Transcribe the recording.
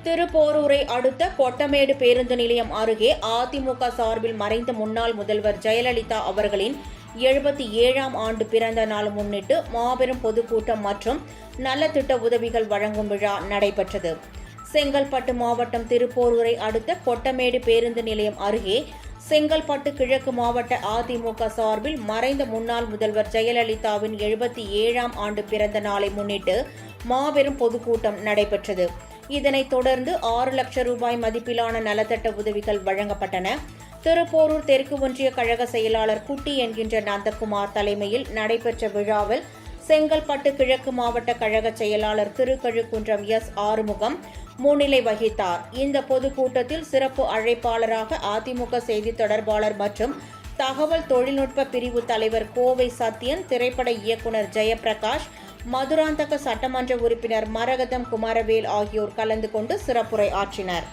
திருப்போரூரை அடுத்த கொட்டமேடு பேருந்து நிலையம் அருகே அதிமுக சார்பில் மறைந்த முன்னாள் முதல்வர் ஜெயலலிதா அவர்களின் 77ஆம் ஆண்டு பிறந்த நாள் முன்னிட்டு மாபெரும் பொதுக்கூட்டம் மற்றும் நலத்திட்ட உதவிகள் வழங்கும் விழா நடைபெற்றது. செங்கல்பட்டு மாவட்டம் திருப்போரூரை அடுத்த கொட்டமேடு பேருந்து நிலையம் அருகே செங்கல்பட்டு கிழக்கு மாவட்ட அதிமுக சார்பில் மறைந்த முன்னாள் முதல்வர் ஜெயலலிதாவின் 77ஆம் ஆண்டு பிறந்த நாளை முன்னிட்டு மாபெரும் பொதுக்கூட்டம் நடைபெற்றது. இதனைத் தொடர்ந்து 6 லட்சம் ரூபாய் மதிப்பிலான நலத்திட்ட உதவிகள் வழங்கப்பட்டன. திருப்போரூர் தெற்கு ஒன்றிய கழக செயலாளர் குட்டி என்கின்ற நந்தகுமார் தலைமையில் நடைபெற்ற விழாவில் செங்கல்பட்டு கிழக்கு மாவட்ட கழக செயலாளர் திருக்கழுக்குன்றம் எஸ். ஆறுமுகம் முன்னிலை வகித்தார். இந்த பொதுக்கூட்டத்தில் சிறப்பு அழைப்பாளராக அதிமுக செய்தி தொடர்பாளர் மற்றும் தகவல் தொழில்நுட்ப பிரிவு தலைவர் கோவை சத்யன், திரைப்பட இயக்குநர் ஜெயபிரகாஷ், மதுராந்தக சட்டமன்ற உறுப்பினர் மரகதம் குமாரவேல் ஆகியோர் கலந்து கொண்டு சிறப்புரை ஆற்றினர்.